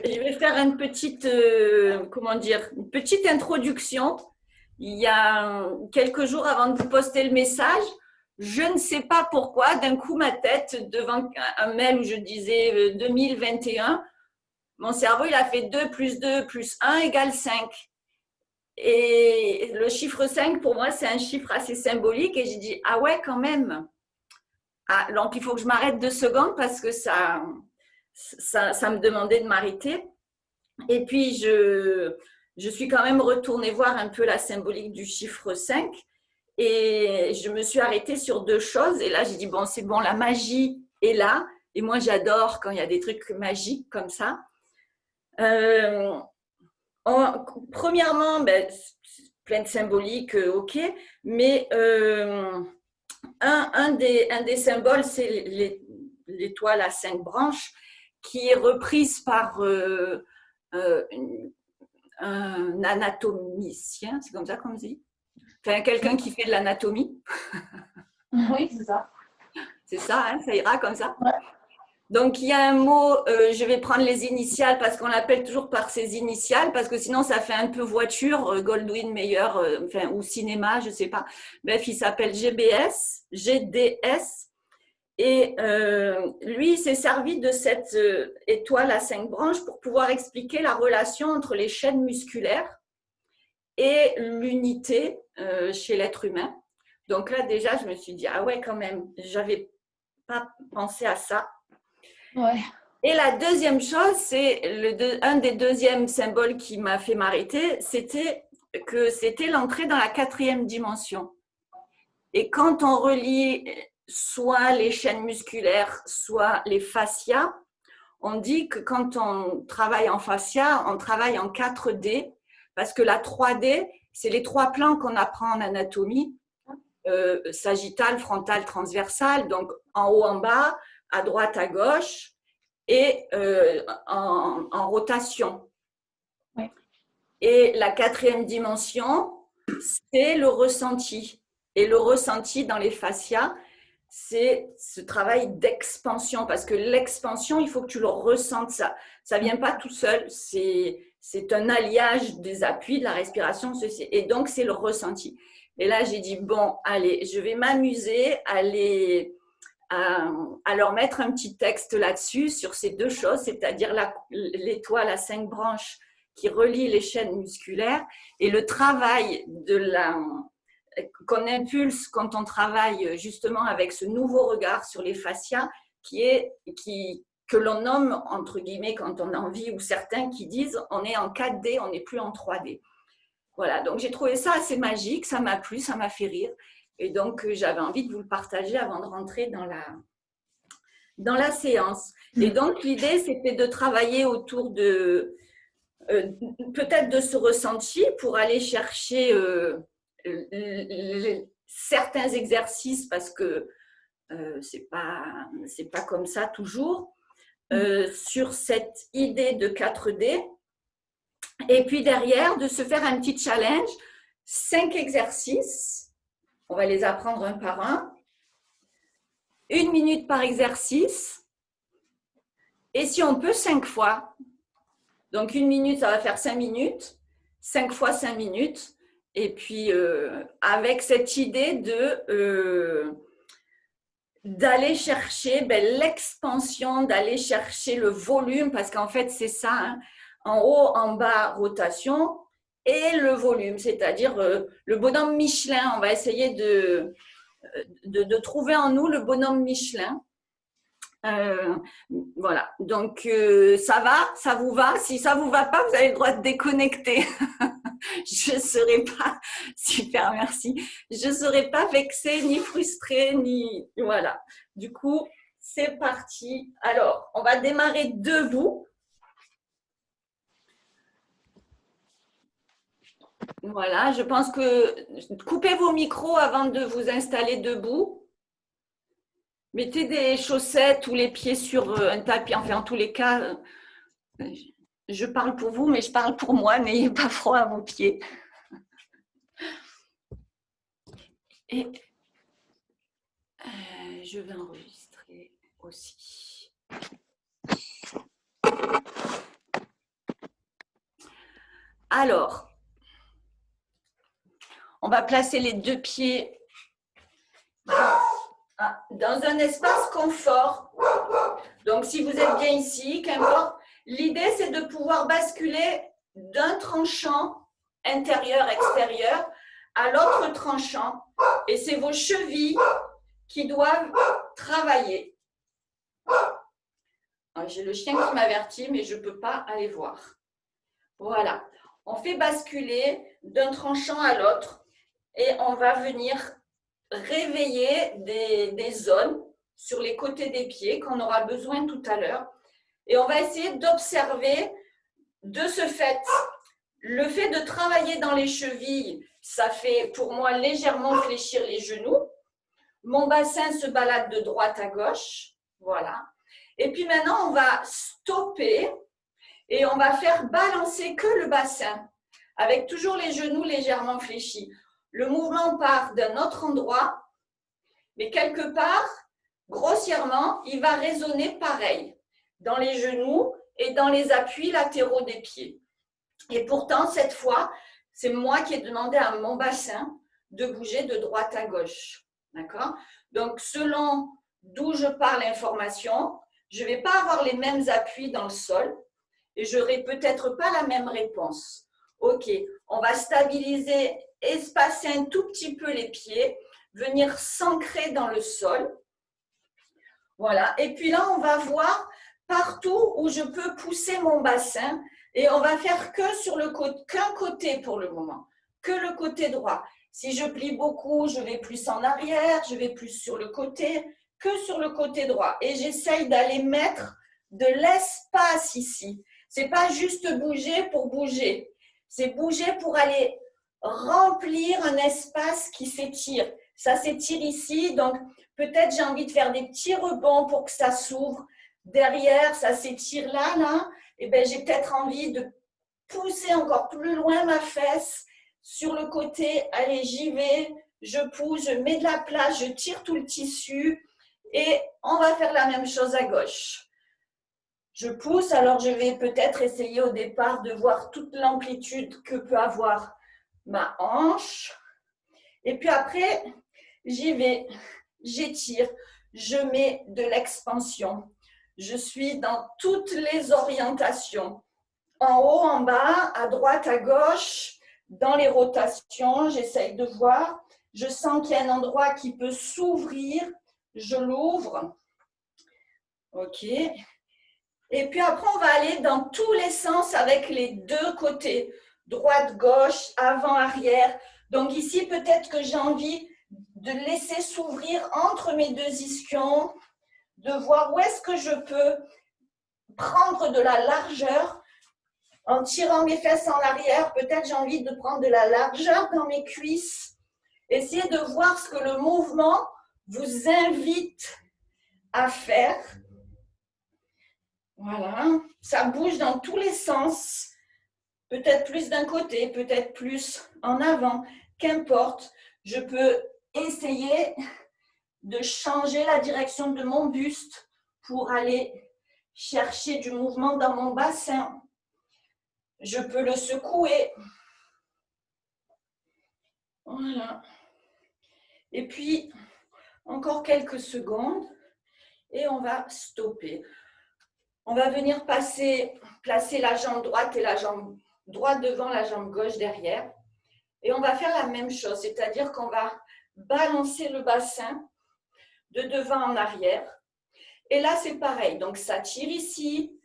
je vais faire une petite, comment dire, une petite introduction. Il y a quelques jours avant de vous poster le message, je ne sais pas pourquoi, d'un coup, ma tête, devant un mail où je disais 2021, mon cerveau, il a fait 2 plus 2 plus 1 égale 5. Et le chiffre 5, pour moi, c'est un chiffre assez symbolique. Et j'ai dit, ah ouais, quand même. Ah, donc, il faut que je m'arrête 2 secondes parce que ça me demandait de m'arrêter. Et puis, je suis quand même retournée voir un peu la symbolique du chiffre 5 et je me suis arrêtée sur 2 choses. Et là, j'ai dit, bon, c'est bon, la magie est là. Et moi, j'adore quand il y a des trucs magiques comme ça. Euh, Premièrement, ben, plein de symboliques, ok, mais un des symboles, c'est l'étoile à 5 branches qui est reprise par euh, un anatomicien, c'est comme ça qu'on dit. Enfin, quelqu'un qui fait de l'anatomie. Oui, c'est ça. C'est ça, hein, ça ira comme ça. Ouais. Donc, il y a un mot, je vais prendre les initiales parce qu'on l'appelle toujours par ses initiales, parce que sinon, ça fait un peu voiture, Goldwyn Mayer, enfin, ou cinéma, je ne sais pas. Bref, il s'appelle GDS. Et lui, il s'est servi de cette étoile à 5 branches pour pouvoir expliquer la relation entre les chaînes musculaires et l'unité chez l'être humain. Donc là, déjà, je me suis dit, ah ouais, quand même, j'avais pas pensé à ça. Ouais. Et la deuxième chose, c'est un des deuxièmes symboles qui m'a fait m'arrêter, c'était que c'était l'entrée dans la 4e dimension. Et quand on relie soit les chaînes musculaires, soit les fascias, on dit que quand on travaille en fascia, on travaille en 4D, parce que la 3D, c'est les 3 plans qu'on apprend en anatomie, sagittal, frontal, transversal, donc en haut, en bas, à droite, à gauche, et en rotation. Ouais. Et la 4e dimension, c'est le ressenti. Et le ressenti dans les fascias, c'est ce travail d'expansion, parce que l'expansion, il faut que tu le ressentes. Ça ne vient pas tout seul, c'est un alliage des appuis, de la respiration, et donc c'est le ressenti. Et là, j'ai dit, bon, allez, je vais m'amuser à leur mettre un petit texte là-dessus, sur ces 2 choses, c'est-à-dire l'étoile à 5 branches qui relie les chaînes musculaires et le travail qu'on impulse quand on travaille justement avec ce nouveau regard sur les fascias que l'on nomme, entre guillemets, quand on a envie, ou certains qui disent on est en 4D, on n'est plus en 3D. Voilà, donc j'ai trouvé ça assez magique, ça m'a plu, ça m'a fait rire. Et donc, j'avais envie de vous le partager avant de rentrer dans la séance. Et donc, l'idée, c'était de travailler autour de peut-être de ce ressenti pour aller chercher certains exercices parce que c'est pas comme ça toujours sur cette idée de 4D et puis derrière de se faire un petit challenge, 5 exercices, on va les apprendre un par un, 1 minute par exercice et si on peut 5 fois. Donc 1 minute, ça va faire 5 minutes, 5 fois 5 minutes. Et puis avec cette idée d'aller chercher l'expansion, d'aller chercher le volume, parce qu'en fait c'est ça, hein, en haut, en bas, rotation, et le volume, c'est-à-dire le bonhomme Michelin. On va essayer de trouver en nous le bonhomme Michelin. Euh, voilà, donc ça vous va? Si ça vous va pas, vous avez le droit de déconnecter. Je ne serai pas, super, merci. Je ne serai pas vexée, ni frustrée, ni voilà. Du coup, c'est parti. Alors, on va démarrer debout. Voilà, je pense que coupez vos micros avant de vous installer debout. Mettez des chaussettes ou les pieds sur un tapis. Enfin, en tous les cas, je parle pour vous, mais je parle pour moi. N'ayez pas froid à vos pieds. Et je vais enregistrer aussi. Alors, on va placer les deux pieds dans un espace confort. Donc, si vous êtes bien ici, qu'importe, l'idée, c'est de pouvoir basculer d'un tranchant intérieur-extérieur à l'autre tranchant. Et c'est vos chevilles qui doivent travailler. J'ai le chien qui m'avertit, mais je ne peux pas aller voir. Voilà. On fait basculer d'un tranchant à l'autre et on va venir réveiller des zones sur les côtés des pieds qu'on aura besoin tout à l'heure. Et on va essayer d'observer de ce fait, le fait de travailler dans les chevilles, ça fait pour moi légèrement fléchir les genoux. Mon bassin se balade de droite à gauche. Voilà. Et puis maintenant, on va stopper et on va faire balancer que le bassin avec toujours les genoux légèrement fléchis. Le mouvement part d'un autre endroit, mais quelque part, grossièrement, il va résonner pareil dans les genoux et dans les appuis latéraux des pieds. Et pourtant, cette fois, c'est moi qui ai demandé à mon bassin de bouger de droite à gauche. D'accord? Donc, selon d'où je pars l'information, je ne vais pas avoir les mêmes appuis dans le sol et je n'aurai peut-être pas la même réponse. Ok, on va stabiliser, espacer un tout petit peu les pieds, venir s'ancrer dans le sol. Voilà, et puis là, on va voir partout où je peux pousser mon bassin et on va faire que sur qu'un côté pour le moment, que le côté droit. Si je plie beaucoup, je vais plus en arrière, je vais plus sur le côté, que sur le côté droit. Et j'essaye d'aller mettre de l'espace ici. Ce n'est pas juste bouger pour bouger, c'est bouger pour aller remplir un espace qui s'étire. Ça s'étire ici, donc peut-être j'ai envie de faire des petits rebonds pour que ça s'ouvre. Derrière, ça s'étire là, là. Et bien, j'ai peut-être envie de pousser encore plus loin ma fesse sur le côté. Allez, j'y vais, je pousse, je mets de la place, je tire tout le tissu et on va faire la même chose à gauche. Je pousse, alors je vais peut-être essayer au départ de voir toute l'amplitude que peut avoir ma hanche. Et puis après, j'y vais, j'étire, je mets de l'expansion. Je suis dans toutes les orientations. En haut, en bas, à droite, à gauche, dans les rotations, j'essaye de voir. Je sens qu'il y a un endroit qui peut s'ouvrir. Je l'ouvre. OK. Et puis après, on va aller dans tous les sens avec les deux côtés. Droite, gauche, avant, arrière. Donc ici, peut-être que j'ai envie de laisser s'ouvrir entre mes deux ischions, de voir où est-ce que je peux prendre de la largeur en tirant mes fesses en arrière. Peut-être j'ai envie de prendre de la largeur dans mes cuisses. Essayez de voir ce que le mouvement vous invite à faire. Voilà, ça bouge dans tous les sens. Peut-être plus d'un côté, peut-être plus en avant, qu'importe. Je peux essayer de changer la direction de mon buste pour aller chercher du mouvement dans mon bassin. Je peux le secouer. Voilà. Et puis, encore quelques secondes et on va stopper. On va venir placer la jambe droite et la jambe droite devant, la jambe gauche derrière. Et on va faire la même chose, c'est-à-dire qu'on va balancer le bassin de devant en arrière. Et là, c'est pareil. Donc, ça tire ici,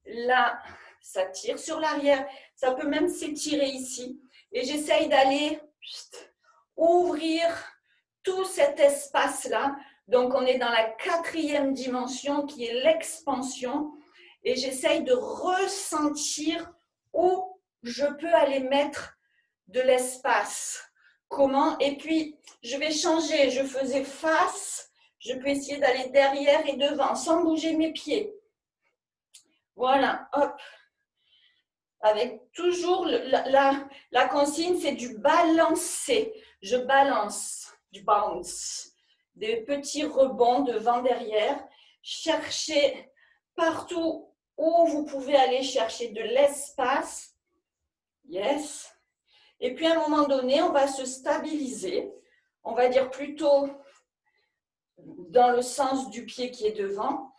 là, ça tire sur l'arrière. Ça peut même s'étirer ici. Et j'essaye d'aller ouvrir tout cet espace-là. Donc, on est dans la 4e dimension qui est l'expansion. Et j'essaye de ressentir où je peux aller mettre de l'espace. Comment? Et puis, je vais changer. Je faisais face. Je peux essayer d'aller derrière et devant sans bouger mes pieds. Voilà, hop. Avec toujours la consigne, c'est du balancer. Je balance, du bounce. Des petits rebonds devant, derrière. Cherchez partout où vous pouvez aller chercher de l'espace. Yes. Et puis, à un moment donné, on va se stabiliser. On va dire plutôt dans le sens du pied qui est devant.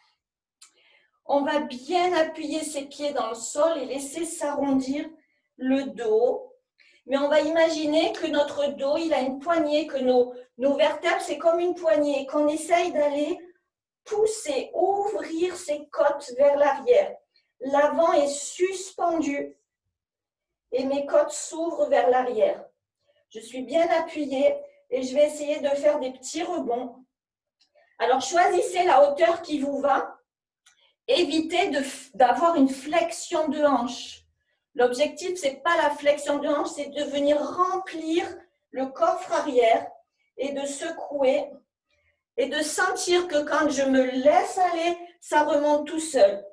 On va bien appuyer ses pieds dans le sol et laisser s'arrondir le dos. Mais on va imaginer que notre dos, il a une poignée, que nos vertèbres, c'est comme une poignée, et qu'on essaye d'aller pousser, ouvrir ses côtes vers l'arrière. L'avant est suspendu et mes côtes s'ouvrent vers l'arrière. Je suis bien appuyée et je vais essayer de faire des petits rebonds. Alors, choisissez la hauteur qui vous va. Évitez d'avoir une flexion de hanche. L'objectif, ce n'est pas la flexion de hanche, c'est de venir remplir le coffre arrière et de secouer et de sentir que quand je me laisse aller, ça remonte tout seul.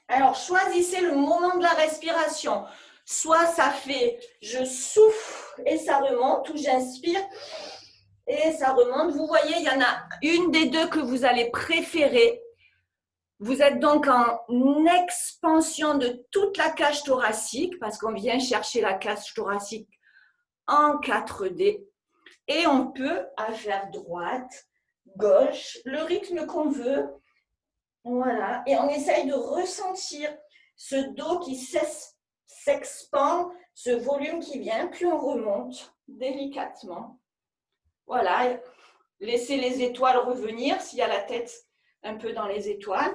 Alors, choisissez le moment de la respiration. Soit ça fait, je souffle et ça remonte, ou j'inspire et ça remonte. Vous voyez, il y en a une des deux que vous allez préférer. Vous êtes donc en expansion de toute la cage thoracique, parce qu'on vient chercher la cage thoracique en 4D. Et on peut faire droite, gauche, le rythme qu'on veut. Voilà. Et on essaye de ressentir ce dos qui s'expand, ce volume qui vient, puis on remonte délicatement. Voilà. Laissez les étoiles revenir s'il y a la tête un peu dans les étoiles.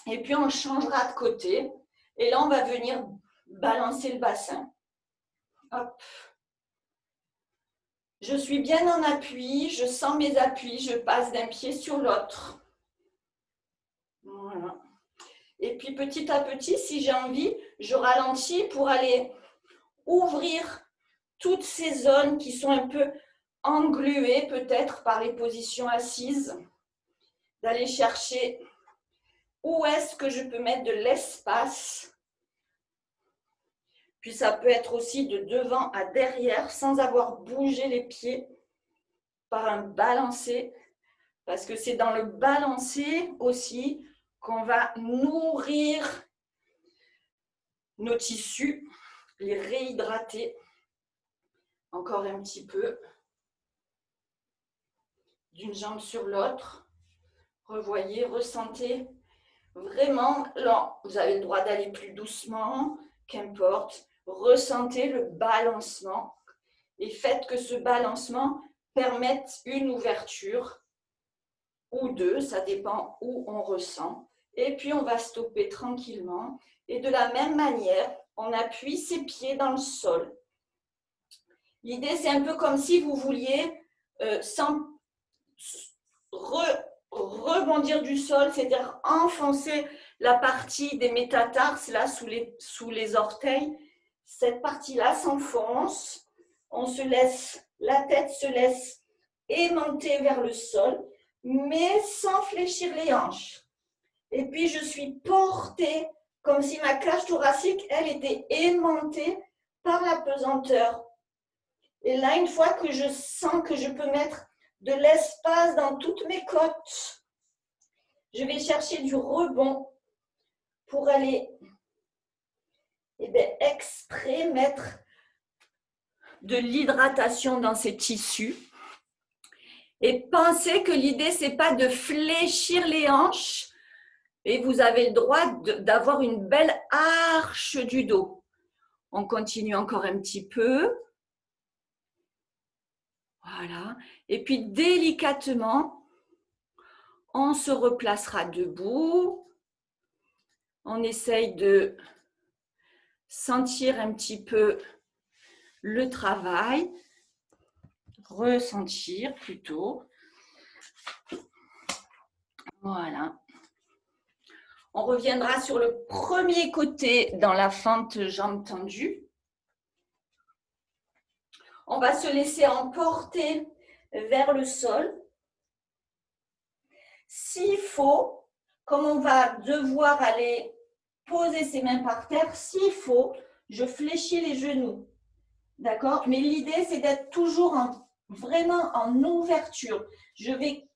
Et puis on changera de côté. Et là, on va venir balancer le bassin. Hop. Je suis bien en appui, je sens mes appuis, je passe d'un pied sur l'autre. Voilà. Et puis petit à petit, si j'ai envie, je ralentis pour aller ouvrir toutes ces zones qui sont un peu engluées peut-être par les positions assises. D'aller chercher où est-ce que je peux mettre de l'espace. Puis ça peut être aussi de devant à derrière sans avoir bougé les pieds par un balancé. Parce que c'est dans le balancé aussi qu'on va nourrir nos tissus, les réhydrater encore un petit peu d'une jambe sur l'autre. Revoyez, ressentez vraiment. Là, vous avez le droit d'aller plus doucement, qu'importe. Ressentez le balancement et faites que ce balancement permette une ouverture ou deux, ça dépend où on ressent. Et puis, on va stopper tranquillement. Et de la même manière, on appuie ses pieds dans le sol. L'idée, c'est un peu comme si vous vouliez rebondir du sol, c'est-à-dire enfoncer la partie des métatarses là sous les orteils. Cette partie-là s'enfonce. On se laisse, la tête se laisse aimanter vers le sol, mais sans fléchir les hanches. Et puis, je suis portée comme si ma cage thoracique, elle, était aimantée par la pesanteur. Et là, une fois que je sens que je peux mettre de l'espace dans toutes mes côtes, je vais chercher du rebond pour aller exprès mettre de l'hydratation dans ces tissus. Et pensez que l'idée, ce n'est pas de fléchir les hanches, et vous avez le droit d'avoir une belle arche du dos. On continue encore un petit peu. Voilà. Et puis, délicatement, on se replacera debout. On essaye de sentir un petit peu le travail. Ressentir plutôt. Voilà. On reviendra sur le premier côté dans la fente jambes tendues. On va se laisser emporter vers le sol. S'il faut, comme on va devoir aller poser ses mains par terre, s'il faut, je fléchis les genoux. D'accord? Mais l'idée, c'est d'être toujours vraiment en ouverture. Je vais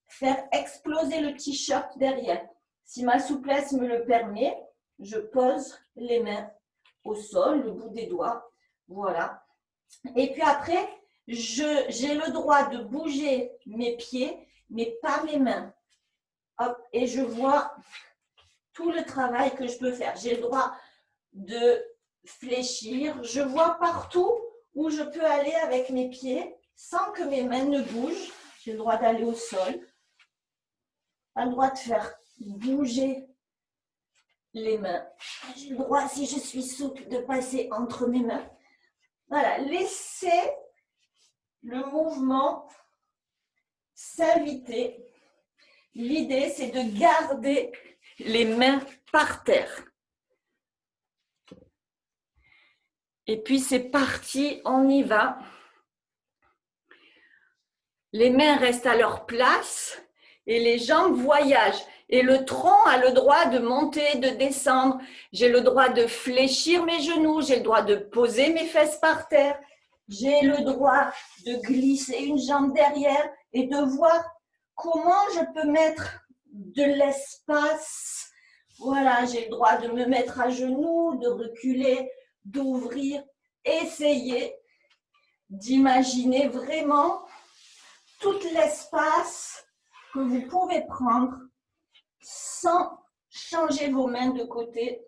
faire exploser le t-shirt derrière. Si ma souplesse me le permet, je pose les mains au sol, le bout des doigts. Voilà. Et puis après, j'ai le droit de bouger mes pieds, mais pas mes mains. Hop, et je vois tout le travail que je peux faire. J'ai le droit de fléchir. Je vois partout où je peux aller avec mes pieds sans que mes mains ne bougent. J'ai le droit d'aller au sol. Pas le droit de faire bouger les mains. J'ai le droit, si je suis souple, de passer entre mes mains. Voilà, laissez le mouvement s'inviter. L'idée, c'est de garder les mains par terre. Et puis, c'est parti, on y va. Les mains restent à leur place et les jambes voyagent. Et le tronc a le droit de monter, de descendre. J'ai le droit de fléchir mes genoux, j'ai le droit de poser mes fesses par terre. J'ai le droit de glisser une jambe derrière et de voir comment je peux mettre de l'espace. Voilà, j'ai le droit de me mettre à genoux, de reculer, d'ouvrir. Essayez d'imaginer vraiment tout l'espace que vous pouvez prendre sans changer vos mains de côté.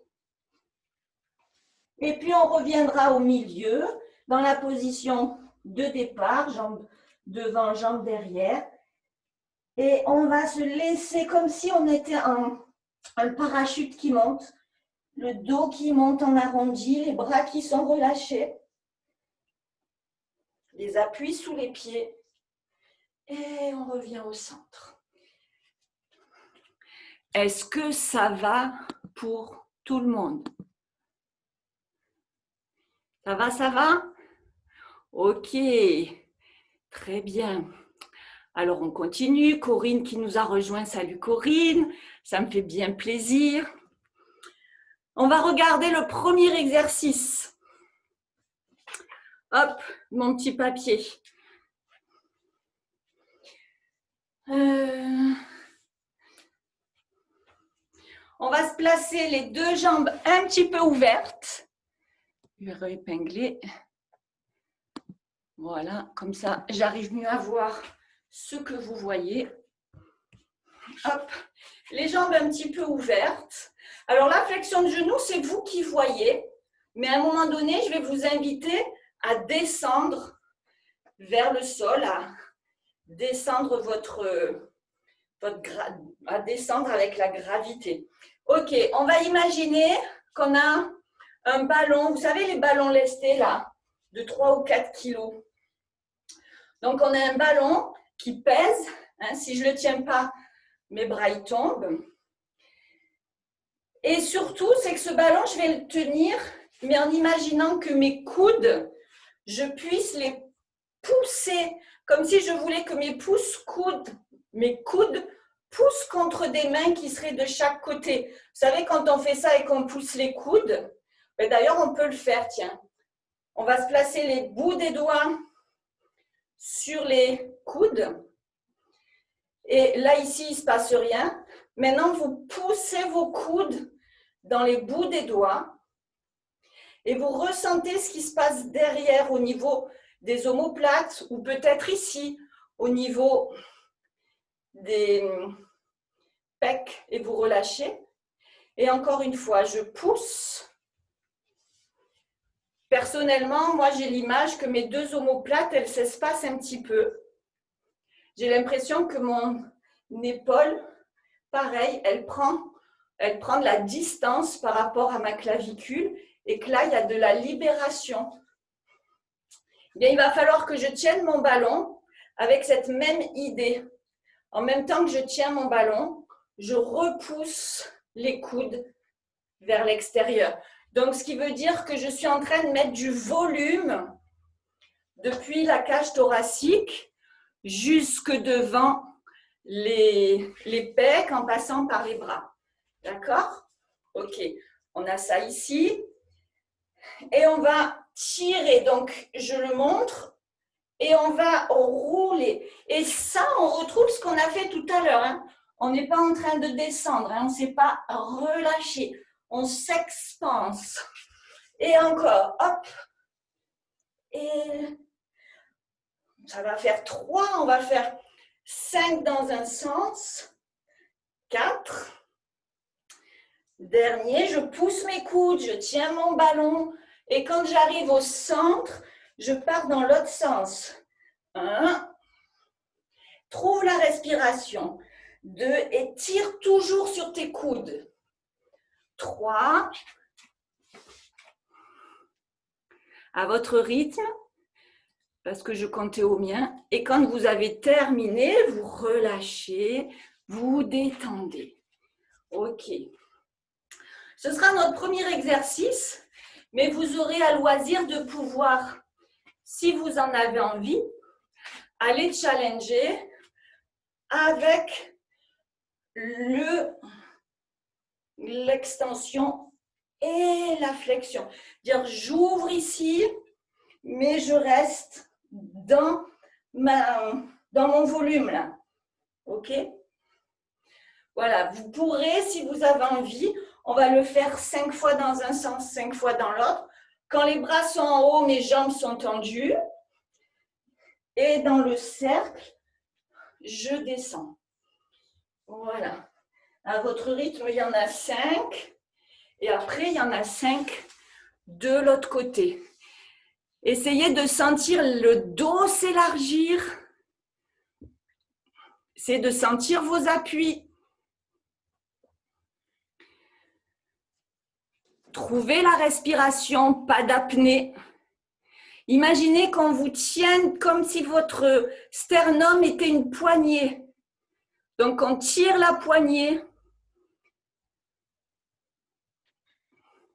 Et puis on reviendra au milieu dans la position de départ, jambes devant, jambes derrière. Et on va se laisser comme si on était un parachute qui monte, le dos qui monte en arrondi, les bras qui sont relâchés, les appuis sous les pieds. Et on revient au centre. Est-ce que ça va pour tout le monde? Ça va, ça va? Ok, très bien. Alors, on continue. Corinne qui nous a rejoint. Salut Corinne, ça me fait bien plaisir. On va regarder le premier exercice. Hop, mon petit papier. On va se placer les deux jambes un petit peu ouvertes. Je vais réépingler. Voilà, comme ça, j'arrive mieux à voir ce que vous voyez. Hop, les jambes un petit peu ouvertes. Alors, la flexion de genou, c'est vous qui voyez. Mais à un moment donné, je vais vous inviter à descendre vers le sol, à descendre à descendre avec la gravité. Ok, on va imaginer qu'on a un ballon, vous savez les ballons lestés là, de 3 ou 4 kilos. Donc on a un ballon qui pèse, hein, si je ne le tiens pas, mes bras y tombent. Et surtout, c'est que ce ballon, je vais le tenir, mais en imaginant que mes coudes, je puisse les pousser, comme si je voulais que mes coudes poussent contre des mains qui seraient de chaque côté. Vous savez, quand on fait ça et qu'on pousse les coudes, d'ailleurs, on peut le faire, tiens. On va se placer les bouts des doigts sur les coudes. Et là, ici, il ne se passe rien. Maintenant, vous poussez vos coudes dans les bouts des doigts et vous ressentez ce qui se passe derrière au niveau des omoplates ou peut-être ici au niveau des pecs et vous relâchez. Et encore une fois, je pousse. Personnellement, moi, j'ai l'image que mes deux omoplates, elles s'espacent un petit peu. J'ai l'impression que mon épaule, pareil, elle prend de la distance par rapport à ma clavicule et que là, il y a de la libération. Bien, il va falloir que je tienne mon ballon avec cette même idée. En même temps que je tiens mon ballon, je repousse les coudes vers l'extérieur. Donc, ce qui veut dire que je suis en train de mettre du volume depuis la cage thoracique jusque devant les pecs en passant par les bras. D'accord? Ok, on a ça ici. Et on va tirer, donc je le montre, et on va rouler. Et ça, on retrouve ce qu'on a fait tout à l'heure. Hein. On n'est pas en train de descendre, hein. On ne s'est pas relâché. On s'expanse. Et encore, hop. Et ça va faire 3, on va faire 5 dans un sens, 4. Dernier, je pousse mes coudes, je tiens mon ballon. Et quand j'arrive au centre, je pars dans l'autre sens. 1. Trouve la respiration. 2. Et tire toujours sur tes coudes. 3. À votre rythme, parce que je comptais au mien. Et quand vous avez terminé, vous relâchez, vous détendez. OK. Ce sera notre premier exercice, mais vous aurez à loisir de pouvoir, si vous en avez envie, aller challenger avec l'extension et la flexion. Dire, j'ouvre ici, mais je reste dans mon volume là. OK? Voilà, vous pourrez, si vous avez envie, on va le faire 5 fois dans un sens, 5 fois dans l'autre. Quand les bras sont en haut, mes jambes sont tendues. Et dans le cercle, je descends. Voilà. À votre rythme, il y en a 5. Et après, il y en a 5 de l'autre côté. Essayez de sentir le dos s'élargir. C'est de sentir vos appuis. Trouvez la respiration, pas d'apnée. Imaginez qu'on vous tienne comme si votre sternum était une poignée. Donc, on tire la poignée.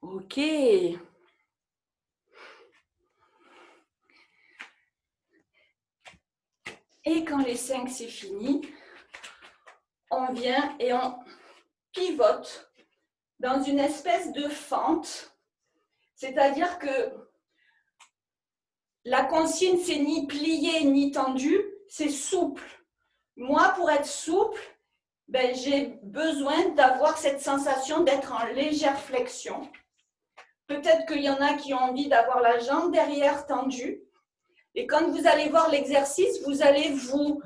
OK. Et quand les 5, c'est fini, on vient et on pivote dans une espèce de fente. C'est-à-dire que la consigne, c'est ni plié ni tendu, c'est souple. Moi, pour être souple, j'ai besoin d'avoir cette sensation d'être en légère flexion. Peut-être qu'il y en a qui ont envie d'avoir la jambe derrière tendue. Et quand vous allez voir l'exercice, vous allez vous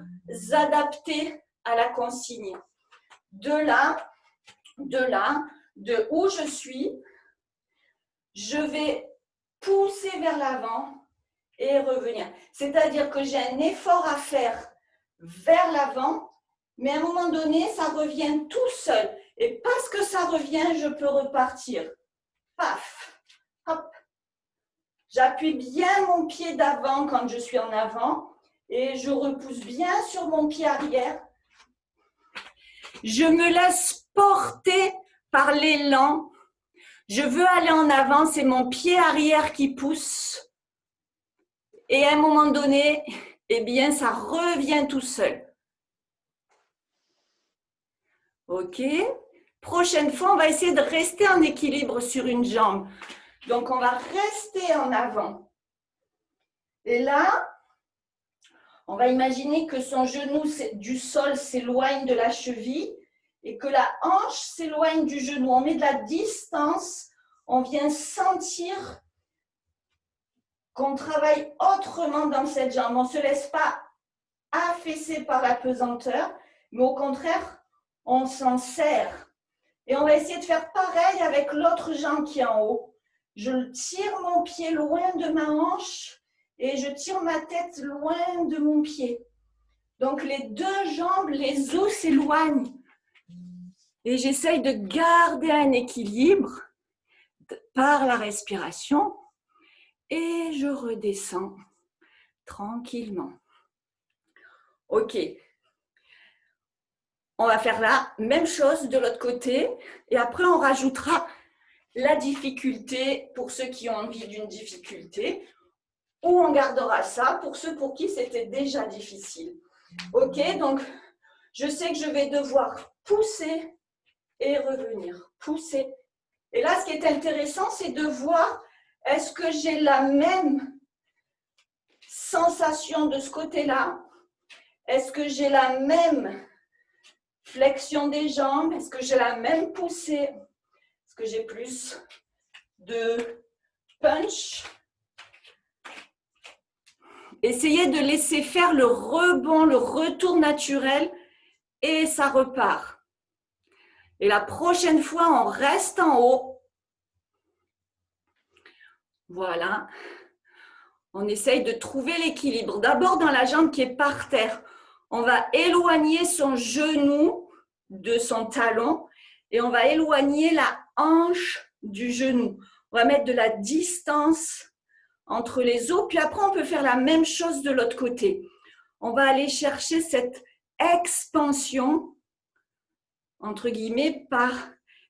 adapter à la consigne. De là, de où je suis, je vais pousser vers l'avant et revenir. C'est-à-dire que j'ai un effort à faire vers l'avant, mais à un moment donné, ça revient tout seul. Et parce que ça revient, je peux repartir. Paf, hop. J'appuie bien mon pied d'avant quand je suis en avant et je repousse bien sur mon pied arrière. Je me laisse porter par l'élan. Je veux aller en avant, c'est mon pied arrière qui pousse. Et à un moment donné, eh bien, ça revient tout seul. OK? Prochaine fois, on va essayer de rester en équilibre sur une jambe. Donc, on va rester en avant. Et là, on va imaginer que son genou du sol s'éloigne de la cheville et que la hanche s'éloigne du genou. On met de la distance, on vient sentir qu'on travaille autrement dans cette jambe. On ne se laisse pas affaisser par la pesanteur, mais au contraire, on s'en serre. Et on va essayer de faire pareil avec l'autre jambe qui est en haut. Je tire mon pied loin de ma hanche et je tire ma tête loin de mon pied. Donc les deux jambes, les os s'éloignent. Et j'essaye de garder un équilibre par la respiration et je redescends tranquillement. OK. On va faire la même chose de l'autre côté et après on rajoutera la difficulté pour ceux qui ont envie d'une difficulté ou on gardera ça pour ceux pour qui c'était déjà difficile. OK, donc je sais que je vais devoir pousser et revenir, pousser. Et là, ce qui est intéressant, c'est de voir est-ce que j'ai la même sensation de ce côté-là? Est-ce que j'ai la même flexion des jambes? Est-ce que j'ai la même poussée? Est-ce que j'ai plus de punch? Essayez de laisser faire le rebond, le retour naturel et ça repart. Et la prochaine fois, on reste en haut. Voilà. On essaye de trouver l'équilibre. D'abord dans la jambe qui est par terre. On va éloigner son genou de son talon et on va éloigner la hanche du genou. On va mettre de la distance entre les os. Puis après, on peut faire la même chose de l'autre côté. On va aller chercher cette expansion, entre guillemets, par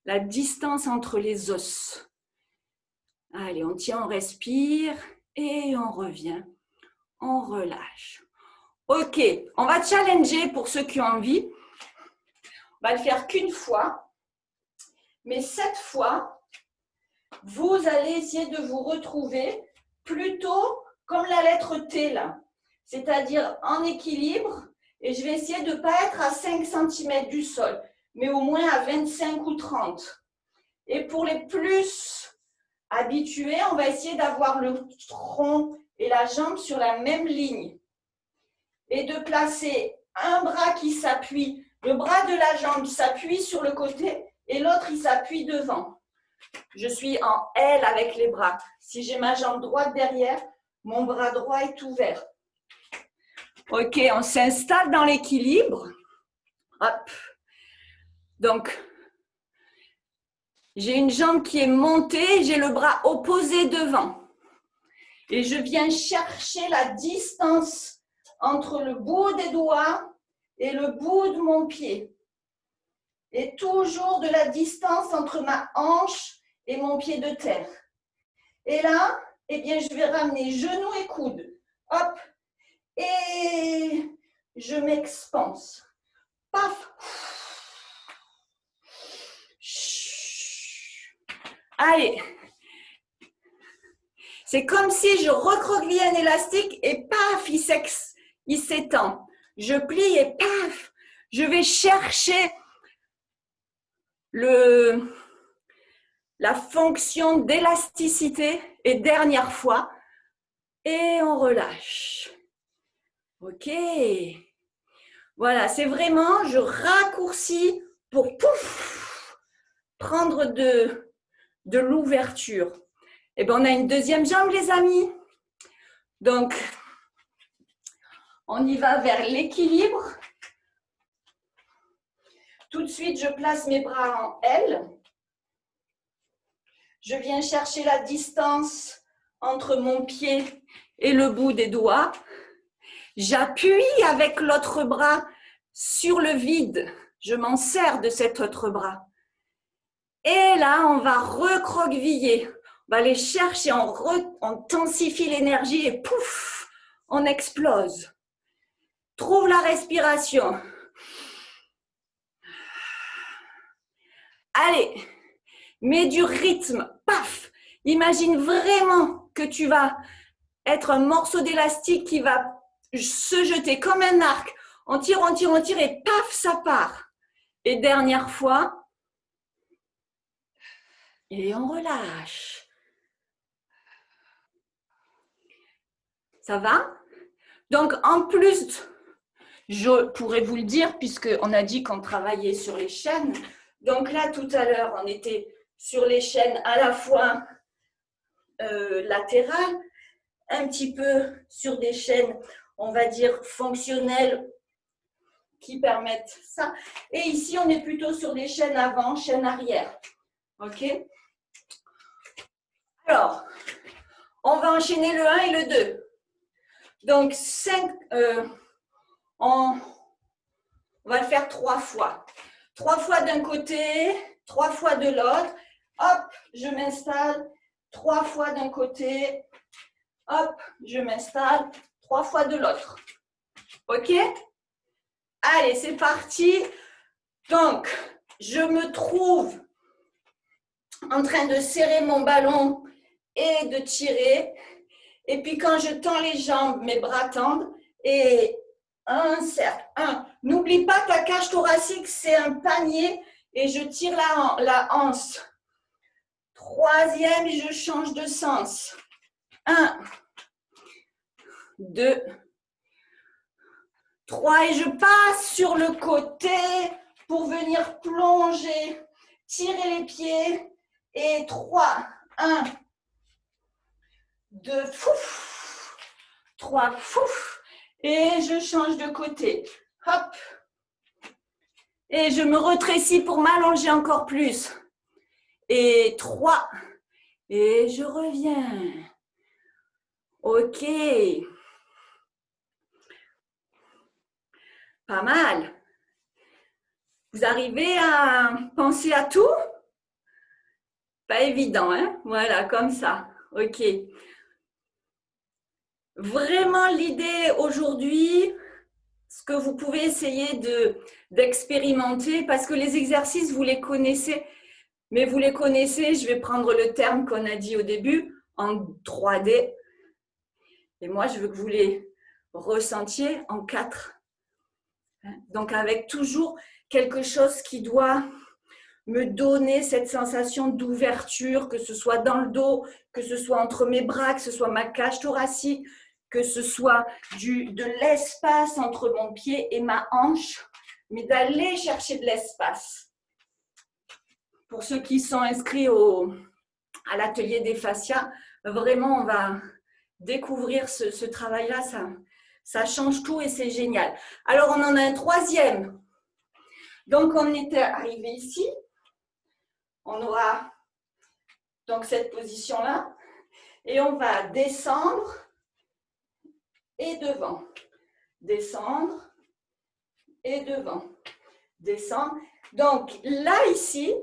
la distance entre les os. Allez, on tient, on respire et on revient. On relâche. Ok, on va challenger pour ceux qui ont envie. On va le faire qu'une fois. Mais cette fois, vous allez essayer de vous retrouver plutôt comme la lettre T là. C'est-à-dire en équilibre. Et je vais essayer de ne pas être à 5 cm du sol, mais au moins à 25 ou 30. Et pour les plus habitués, on va essayer d'avoir le tronc et la jambe sur la même ligne. Et de placer un bras qui s'appuie, le bras de la jambe s'appuie sur le côté et l'autre il s'appuie devant. Je suis en L avec les bras. Si j'ai ma jambe droite derrière, mon bras droit est ouvert. Ok, on s'installe dans l'équilibre. Hop. Donc, j'ai une jambe qui est montée, j'ai le bras opposé devant. Et je viens chercher la distance entre le bout des doigts et le bout de mon pied. Et toujours de la distance entre ma hanche et mon pied de terre. Et là, eh bien, je vais ramener genoux et coudes. Hop. Et je m'expanse. Paf. Allez. C'est comme si je recroquevillais un élastique et paf, il s'étend. Je plie et paf, je vais chercher la fonction d'élasticité et dernière fois et on relâche. Ok. Voilà, c'est vraiment, je raccourcis pour pouf, prendre de l'ouverture. Et bien, on a une deuxième jambe, les amis. Donc, on y va vers l'équilibre. Tout de suite, je place mes bras en L. Je viens chercher la distance entre mon pied et le bout des doigts. J'appuie avec l'autre bras sur le vide. Je m'en sers de cet autre bras. Et là, on va recroqueviller. On va aller chercher, on intensifie l'énergie et pouf, on explose. Trouve la respiration. Allez, mets du rythme. Paf. Imagine vraiment que tu vas être un morceau d'élastique qui va se jeter comme un arc. On tire, on tire, on tire et paf, ça part. Et dernière fois. Et on relâche. Ça va? Donc, en plus, je pourrais vous le dire, puisqu'on a dit qu'on travaillait sur les chaînes. Donc là, tout à l'heure, on était sur les chaînes à la fois latérales, un petit peu sur des chaînes, on va dire, fonctionnelles qui permettent ça. Et ici, on est plutôt sur des chaînes avant, chaînes arrière. OK? Alors, on va enchaîner le 1 et le 2. Donc, on va le faire 3 fois. 3 fois d'un côté, 3 fois de l'autre. Hop, je m'installe. 3 fois d'un côté. Hop, je m'installe. 3 fois de l'autre. OK? Allez, c'est parti. Donc, je me trouve en train de serrer mon ballon et de tirer. Et puis, quand je tends les jambes, mes bras tendent. Et un cercle. 1. N'oublie pas ta cage thoracique, c'est un panier. Et je tire la hanse. Troisième, je change de sens. 1, 2, 3 et je passe sur le côté pour venir plonger, tirer les pieds et 3, 1, 2, 3, et je change de côté. Hop. Et je me rétrécis pour m'allonger encore plus. Et 3. Et je reviens. Ok. Pas mal. Vous arrivez à penser à tout? Pas évident, hein? Voilà, comme ça. Ok. Vraiment, l'idée aujourd'hui, ce que vous pouvez essayer d'expérimenter, parce que les exercices, vous les connaissez, mais vous les connaissez, je vais prendre le terme qu'on a dit au début, en 3D. Et moi, je veux que vous les ressentiez en 4. Donc, avec toujours quelque chose qui doit me donner cette sensation d'ouverture, que ce soit dans le dos, que ce soit entre mes bras, que ce soit ma cage thoracique, que ce soit de l'espace entre mon pied et ma hanche, mais d'aller chercher de l'espace. Pour ceux qui sont inscrits à l'atelier des fascias, vraiment, on va découvrir ce travail-là, ça change tout et c'est génial. Alors, on en a un troisième. Donc, on était arrivé ici. On aura donc cette position-là. Et on va descendre et devant. Descendre et devant. Descendre. Donc, là, ici,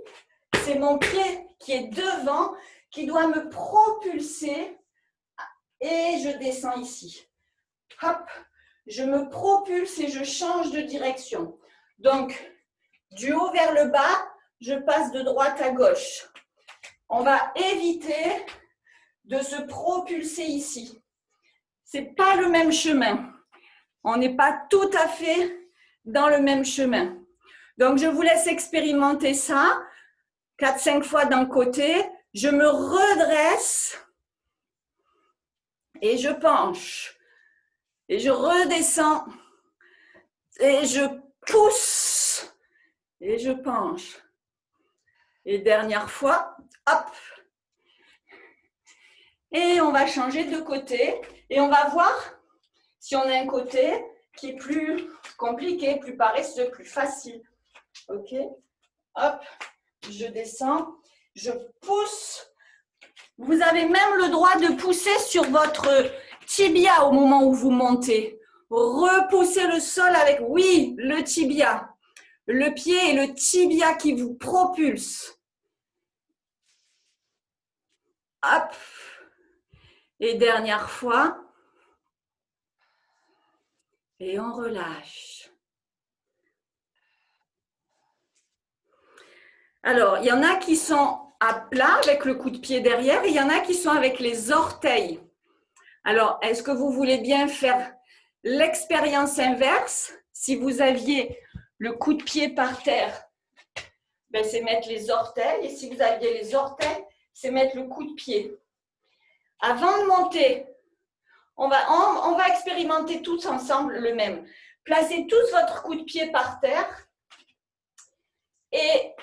c'est mon pied qui est devant, qui doit me propulser. Et je descends ici. Hop, je me propulse et je change de direction. Donc, du haut vers le bas, je passe de droite à gauche. On va éviter de se propulser ici. Ce n'est pas le même chemin. On n'est pas tout à fait dans le même chemin. Donc, je vous laisse expérimenter ça. 4-5 fois d'un côté. Je me redresse et je penche. Et je redescends et je pousse et je penche. Et dernière fois, hop. Et on va changer de côté et on va voir si on a un côté qui est plus compliqué, plus paresseux, plus facile. Ok? Hop, je descends, je pousse. Vous avez même le droit de pousser sur votre tibia au moment où vous montez. Repoussez le sol avec, oui, le tibia. Le pied et le tibia qui vous propulsent. Hop. Et dernière fois. Et on relâche. Alors, il y en a qui sont à plat avec le coup de pied derrière et il y en a qui sont avec les orteils. Alors, est-ce que vous voulez bien faire l'expérience inverse? Si vous aviez le coup de pied par terre, ben, c'est mettre les orteils. Et si vous aviez les orteils, c'est mettre le coup de pied. Avant de monter, on va expérimenter tous ensemble le même. Placez tous votre coup de pied par terre et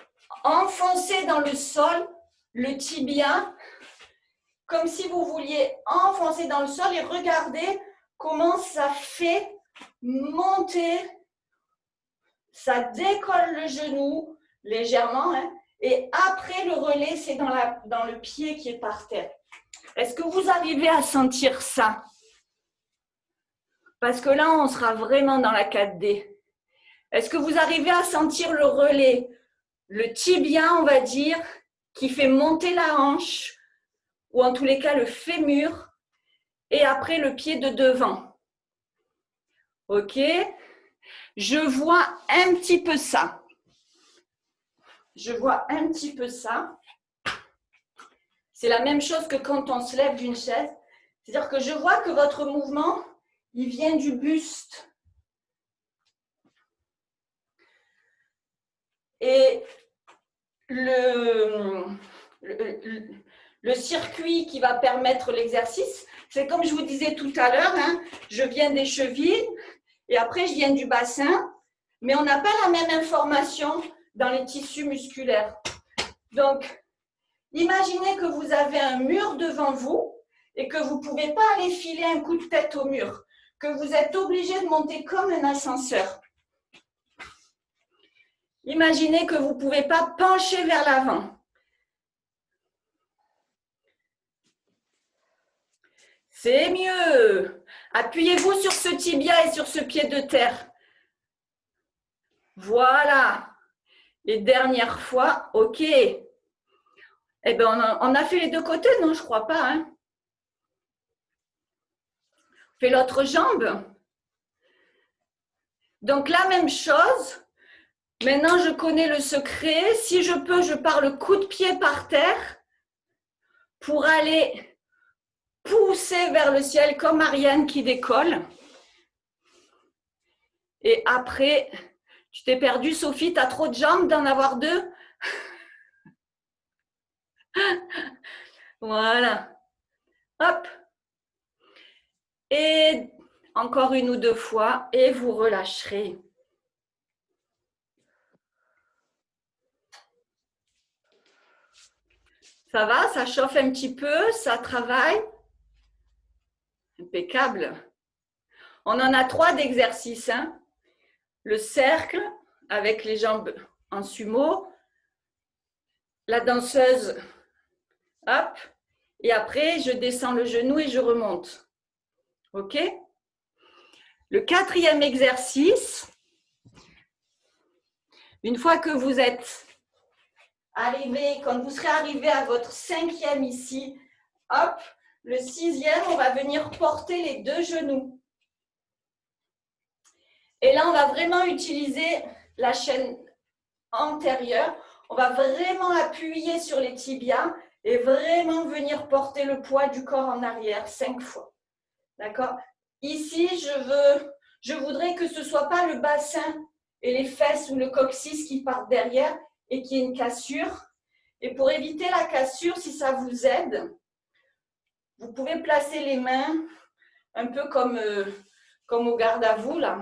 enfoncez dans le sol le tibia comme si vous vouliez enfoncer dans le sol et regardez comment ça fait monter. Ça décolle le genou légèrement, hein, et après le relais, c'est dans le pied qui est par terre. Est-ce que vous arrivez à sentir ça? Parce que là, on sera vraiment dans la 4D. Est-ce que vous arrivez à sentir le relais? Le tibia, on va dire, qui fait monter la hanche, ou en tous les cas le fémur, et après le pied de devant. Ok? Je vois un petit peu ça. Je vois un petit peu ça. C'est la même chose que quand on se lève d'une chaise. C'est-à-dire que je vois que votre mouvement, il vient du buste. Et le circuit qui va permettre l'exercice. C'est comme je vous disais tout à l'heure, hein, je viens des chevilles et après je viens du bassin, mais on n'a pas la même information dans les tissus musculaires. Donc, imaginez que vous avez un mur devant vous et que vous ne pouvez pas aller filer un coup de tête au mur, que vous êtes obligé de monter comme un ascenseur. Imaginez que vous ne pouvez pas pencher vers l'avant. C'est mieux. Appuyez-vous sur ce tibia et sur ce pied de terre. Voilà. Et dernière fois, ok. Eh bien, on a fait les deux côtés, non, je ne crois pas. Hein. On fait l'autre jambe. Donc, la même chose. Maintenant, je connais le secret. Si je peux, je pars le coup de pied par terre pour aller pousser vers le ciel comme Ariane qui décolle. Et après, tu t'es perdue, Sophie, tu as trop de jambes d'en avoir deux. Voilà. Hop. Et encore une ou deux fois et vous relâcherez. Ça va, ça chauffe un petit peu, ça travaille. Impeccable. On en a 3 d'exercices. Hein. Le cercle avec les jambes en sumo. La danseuse, hop. Et après, je descends le genou et je remonte. OK? Le 4e exercice, une fois que vous êtes arrivé, quand vous serez arrivé à votre 5e ici, hop, le 6e, on va venir porter les 2 genoux. Et là, on va vraiment utiliser la chaîne antérieure. On va vraiment appuyer sur les tibias et vraiment venir porter le poids du corps en arrière 5 fois. D'accord? Ici, je voudrais que ce ne soit pas le bassin et les fesses ou le coccyx qui partent derrière et qu'il y ait une cassure. Et pour éviter la cassure, si ça vous aide, vous pouvez placer les mains un peu comme au garde à vous, là,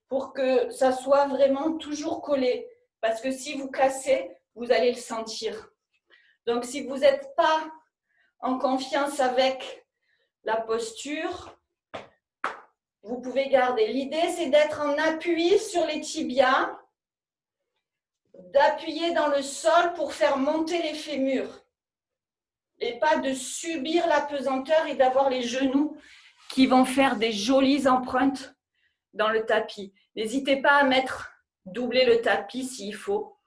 pour que ça soit vraiment toujours collé. Parce que si vous cassez, vous allez le sentir. Donc, si vous n'êtes pas en confiance avec la posture, vous pouvez garder. L'idée, c'est d'être en appui sur les tibias, d'appuyer dans le sol pour faire monter les fémurs et pas de subir la pesanteur et d'avoir les genoux qui vont faire des jolies empreintes dans le tapis. N'hésitez pas à doubler le tapis s'il faut.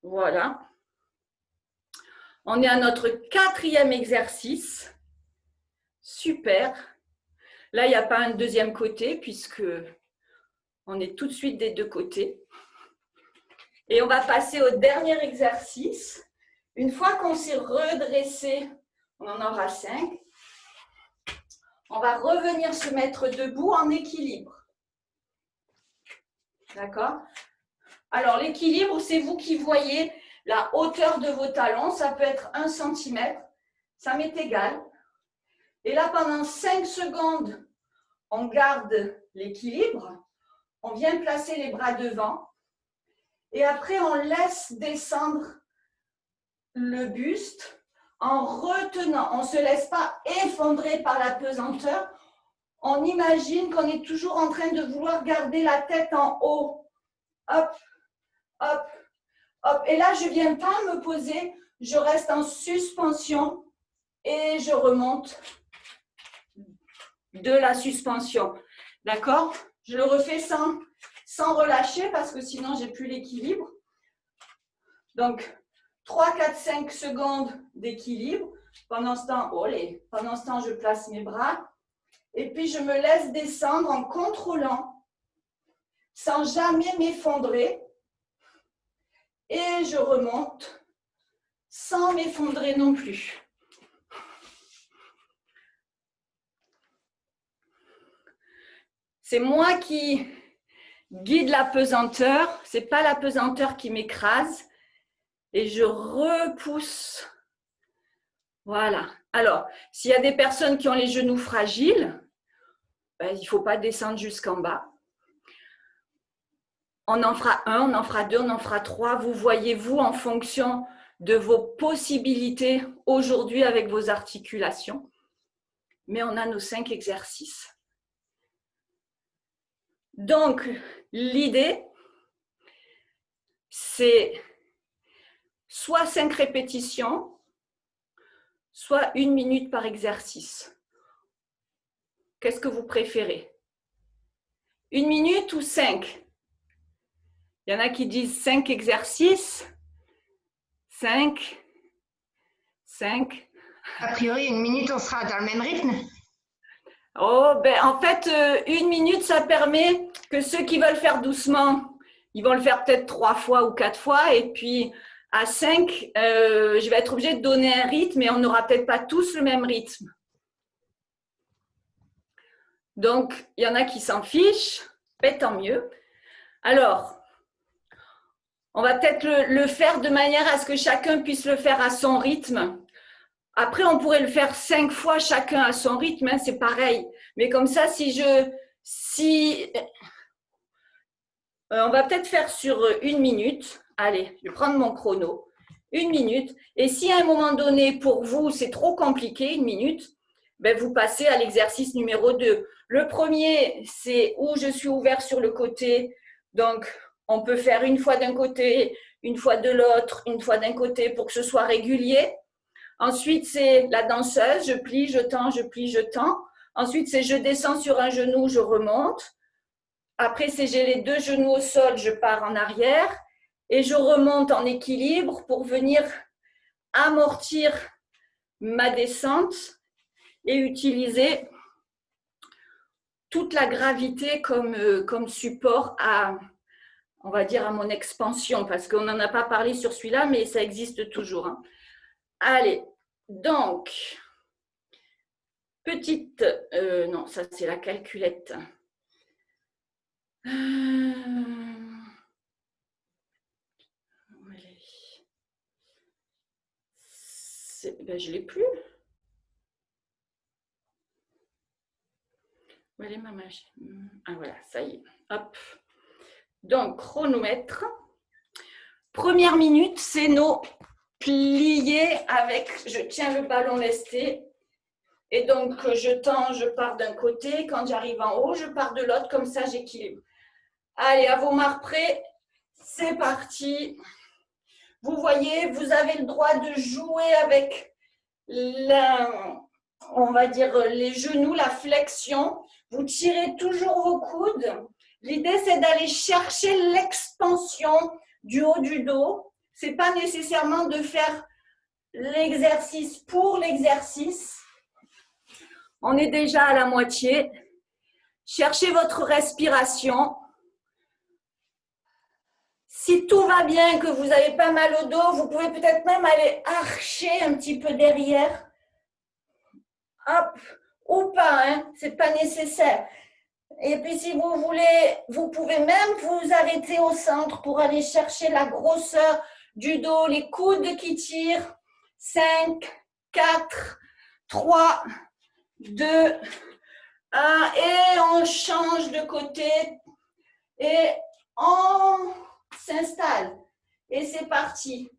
Voilà. On est à notre 4e exercice. Super. Là, il n'y a pas un deuxième côté puisque on est tout de suite des 2 côtés. Et on va passer au dernier exercice. Une fois qu'on s'est redressé, on en aura 5. On va revenir se mettre debout en équilibre. D'accord? Alors, l'équilibre, c'est vous qui voyez la hauteur de vos talons. Ça peut être 1 cm. Ça m'est égal. Et là, pendant 5 secondes, on garde l'équilibre. On vient placer les bras devant. Et après, on laisse descendre le buste en retenant. On ne se laisse pas effondrer par la pesanteur. On imagine qu'on est toujours en train de vouloir garder la tête en haut. Hop, hop, hop. Et là, je ne viens pas me poser. Je reste en suspension et je remonte de la suspension. D'accord? Je le refais sans relâcher parce que sinon, je n'ai plus l'équilibre. Donc, 3, 4, 5 secondes d'équilibre. Pendant ce temps, je place mes bras. Et puis, je me laisse descendre en contrôlant, sans jamais m'effondrer. Et je remonte, sans m'effondrer non plus. C'est moi qui guide la pesanteur. Ce n'est pas la pesanteur qui m'écrase. Et je repousse Voilà. Alors, s'il y a des personnes qui ont les genoux fragiles, ben, il ne faut pas descendre jusqu'en bas. On en fera un, on en fera deux, on en fera trois. Vous voyez, vous, en fonction de vos possibilités aujourd'hui avec vos articulations. Mais on a nos 5 exercices. Donc, l'idée, c'est soit 5 répétitions, soit 1 minute par exercice. Qu'est-ce que vous préférez? 1 minute ou 5? Il y en a qui disent 5 exercices. 5. A priori, 1 minute, on sera dans le même rythme. Oh, ben, en fait, 1 minute, ça permet que ceux qui veulent faire doucement, ils vont le faire peut-être 3 fois ou 4 fois. Et puis, à 5, je vais être obligée de donner un rythme et on n'aura peut-être pas tous le même rythme. Donc, il y en a qui s'en fichent, ben, tant mieux. Alors, on va peut-être le faire de manière à ce que chacun puisse le faire à son rythme. Après, on pourrait le faire 5 fois chacun à son rythme, hein, c'est pareil. Mais comme ça, on va peut-être faire sur 1 minute. Allez, je vais prendre mon chrono. 1 minute. Et si à un moment donné, pour vous, c'est trop compliqué, 1 minute, ben vous passez à l'exercice numéro 2. Le premier, c'est où je suis ouvert sur le côté. Donc, on peut faire une fois d'un côté, une fois de l'autre, une fois d'un côté pour que ce soit régulier. Ensuite, c'est la danseuse, je plie, je tends, je plie, je tends. Ensuite, c'est je descends sur un genou, je remonte. Après, c'est j'ai les 2 genoux au sol, je pars en arrière et je remonte en équilibre pour venir amortir ma descente et utiliser toute la gravité comme support on va dire, à mon expansion, parce qu'on n'en a pas parlé sur celui-là, mais ça existe toujours, hein. Allez, donc, petite, non, ça c'est la calculette. Ben, je ne l'ai plus. Où est ma machine? Ah voilà, ça y est. Hop. Donc, chronomètre. Première minute, c'est nos pliés avec, je tiens le ballon lesté. Et donc, je tends, je pars d'un côté. Quand j'arrive en haut, je pars de l'autre. Comme ça, j'équilibre. Allez, à vos marques près. C'est parti. Vous voyez, vous avez le droit de jouer avec on va dire les genoux, la flexion. Vous tirez toujours vos coudes. L'idée, c'est d'aller chercher l'expansion du haut du dos. Ce n'est pas nécessairement de faire l'exercice pour l'exercice. On est déjà à la moitié. Cherchez votre respiration. Si tout va bien, que vous n'avez pas mal au dos, vous pouvez peut-être même aller archer un petit peu derrière. Hop, ou pas, hein, ce n'est pas nécessaire. Et puis si vous voulez, vous pouvez même vous arrêter au centre pour aller chercher la grosseur du dos, les coudes qui tirent. 5, 4, 3, 2, 1. Et on change de côté. Et on s'installe. Et c'est parti.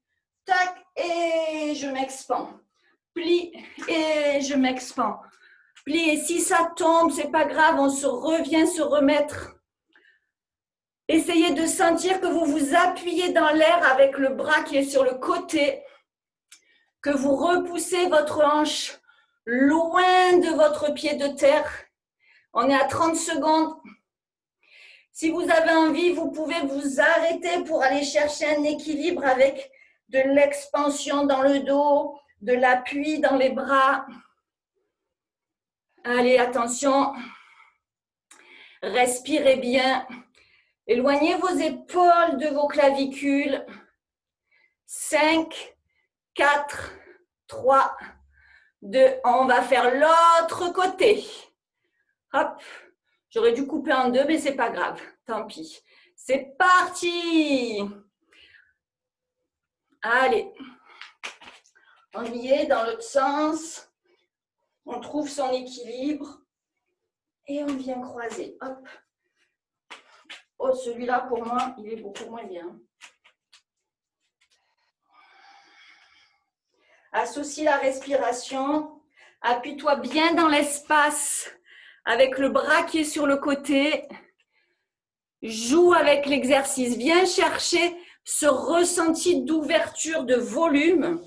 Tac, et je m'expand. Plie, et je m'expand. Plie, et si ça tombe, c'est pas grave, on revient se remettre. Essayez de sentir que vous vous appuyez dans l'air avec le bras qui est sur le côté, que vous repoussez votre hanche loin de votre pied de terre. On est à 30 secondes. Si vous avez envie, vous pouvez vous arrêter pour aller chercher un équilibre avec de l'expansion dans le dos, de l'appui dans les bras. Allez, attention. Respirez bien. Éloignez vos épaules de vos clavicules. 5, 4, 3, 2. On va faire l'autre côté. Hop. J'aurais dû couper en 2, mais c'est pas grave. Tant pis. C'est parti. Allez. On y est dans l'autre sens. On trouve son équilibre. Et on vient croiser. Hop. Oh, celui-là, pour moi, il est beaucoup moins bien. Associe la respiration. Appuie-toi bien dans l'espace avec le bras qui est sur le côté. Joue avec l'exercice. Viens chercher ce ressenti d'ouverture, de volume,